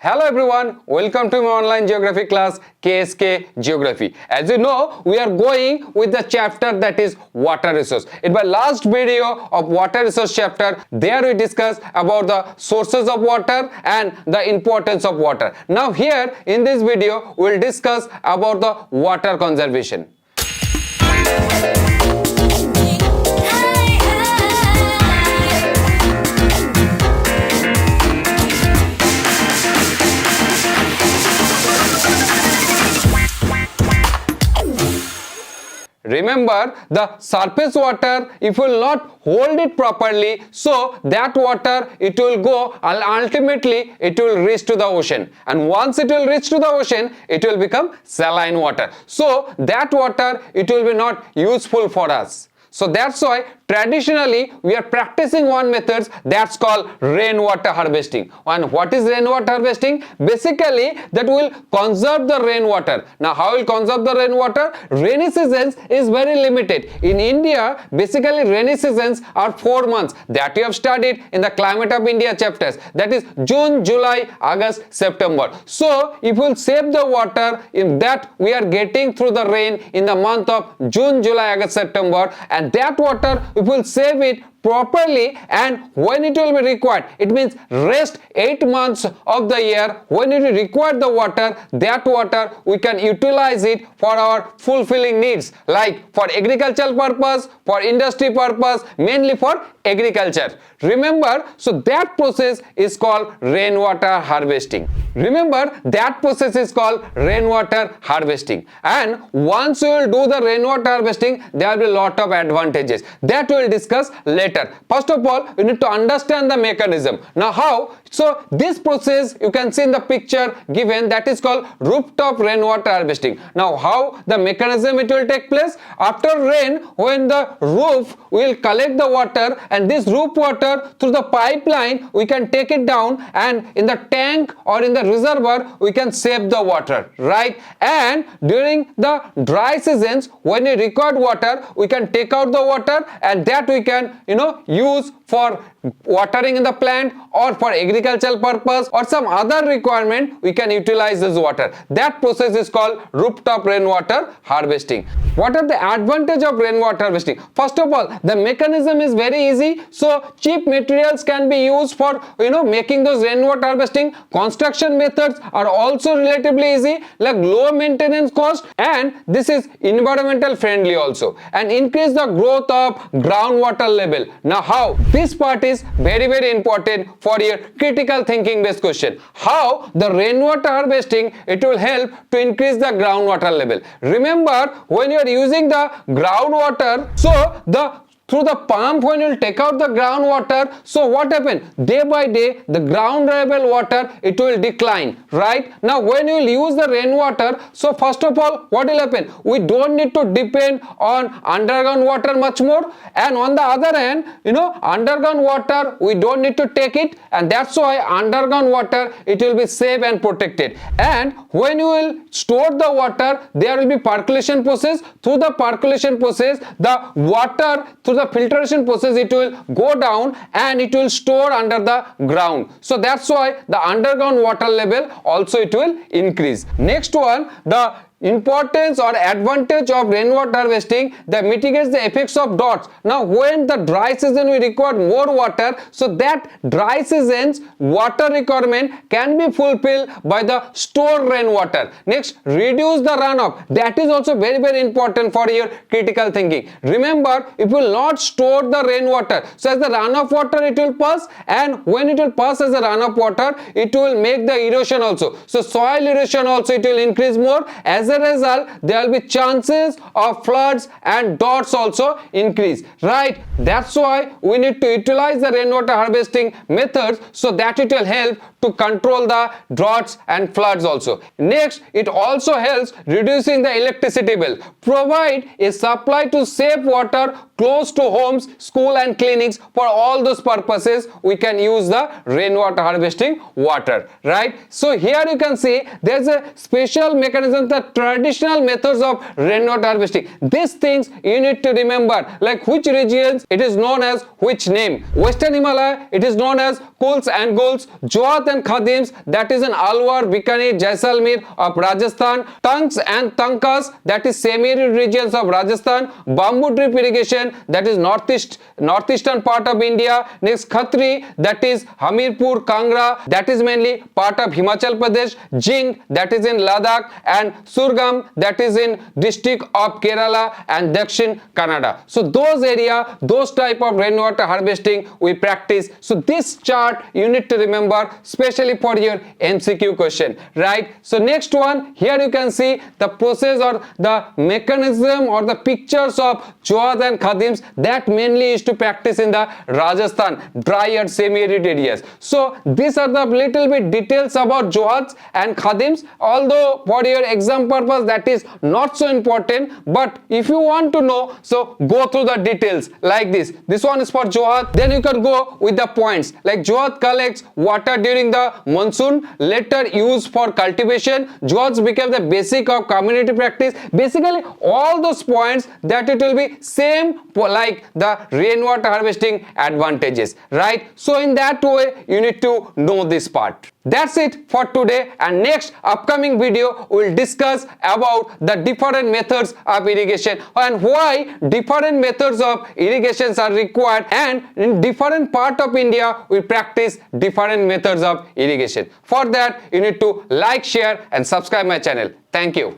Hello everyone, welcome to my online geography class KSK Geography. As you know, we are going with the chapter that is water resource. In my last video of water resource chapter, there we discussed about the sources of water and the importance of water. Now here in this video, we will discuss about the water conservation. Remember, the surface water, if you will not hold it properly, so that water, it will go, ultimately it will reach to the ocean, and once it will reach to the ocean, it will become saline water. So that water, it will be not useful for us. So that's why traditionally we are practicing one method that's called rainwater harvesting. And what is rainwater harvesting? Basically that will conserve the rainwater. Now how will conserve the rainwater? Rainy seasons is very limited. In India, basically rainy seasons are 4 months that we have studied in the Climate of India chapters. That is June, July, August, September. So if we will save the water in that we are getting through the rain in the month of June, July, August, September, and that water we will save it properly, and when it will be required, it means rest 8 months of the year, when it require the water, that water we can utilize it for our fulfilling needs, like for agricultural purpose, for industry purpose, mainly for agriculture. Remember, so that process is called rainwater harvesting. Remember, that process is called rainwater harvesting, and once you will do the rainwater harvesting, there will be a lot of advantages that we will discuss later. First of all, you need to understand the mechanism. Now how? So this process you can see in the picture given, that is called rooftop rainwater harvesting. Now how the mechanism it will take place? After rain, when the roof will collect the water, and this roof water through the pipeline we can take it down, and in the tank or in the reservoir we can save the water, right? And during the dry seasons, when we require water, we can take out the water, and that we can use for watering in the plant or for agricultural purpose or some other requirement, we can utilize this water. That process is called rooftop rainwater harvesting. What are the advantages of rainwater harvesting? First of all, the mechanism is very easy. So cheap materials can be used for making those rainwater harvesting. Construction methods are also relatively easy, like low maintenance cost, and this is environmental friendly also, and increase the growth of groundwater level. Now how? This part is very important for your critical thinking based question. How the rainwater harvesting it will help to increase the groundwater level. Remember, when you are using the groundwater, so through the pump, when you will take out the groundwater, so what happens? Day by day, the ground level water, it will decline, right? Now, when you will use the rainwater, so first of all, what will happen? We don't need to depend on underground water much more, and on the other hand, underground water, we don't need to take it, and that's why underground water, it will be safe and protected. And when you will store the water, there will be percolation process. Through the percolation process, the water through the filtration process, it will go down and it will store under the ground. So that's why the underground water level also it will increase. Next one, the importance or advantage of rainwater harvesting, that mitigates the effects of droughts. Now when the dry season we require more water, so that dry season's water requirement can be fulfilled by the stored rainwater. Next, reduce the runoff. That is also very important for your critical thinking. Remember, if you will not store the rainwater, so as the runoff water it will pass, and when it will pass as a runoff water, it will make the erosion also. So soil erosion also it will increase more. As a result, there will be chances of floods and droughts also increase, right? That's why we need to utilize the rainwater harvesting methods, so that it will help to control the droughts and floods also. Next, it also helps reducing the electricity bill. Provide a supply to safe water close to homes, school and clinics. For all those purposes, we can use the rainwater harvesting water, right? So here you can see there's a special mechanism, the traditional methods of rainwater harvesting. These things you need to remember, like which regions it is known as which name. Western Himalaya, it is known as Kuls and Guls, Johat and Khadims, that is in Alwar, Bikaner, Jaisalmer of Rajasthan, Tanks and Tankas, that is semi-arid regions of Rajasthan, bamboo drip irrigation, that is northeastern part of India. Next Khatri, that is Hamirpur, Kangra, that is mainly part of Himachal Pradesh, Jing, that is in Ladakh, and Surgam, that is in district of Kerala and Dakshin Kannada. So those area, those type of rainwater harvesting we practice. So this chart you need to remember, especially for your MCQ question, right? So next one, here you can see the process or the mechanism or the pictures of Johat and Khadims that mainly is to practice in the Rajasthan dry and semi-arid areas. So these are the little bit details about Johats and Khadims, although for your exam purpose that is not so important, but if you want to know, so go through the details like this. This one is for Johat, then you can go with the points like Johat collects water during the monsoon, later used for cultivation. Johats became the basic of community practice. Basically all those points that it will be same like the rainwater harvesting advantages, right? So in that way you need to know this part. That's it for today, and next upcoming video we will discuss about the different methods of irrigation and why different methods of irrigations are required, and in different part of India we practice different methods of irrigation. For that you need to like, share and subscribe my channel. Thank you.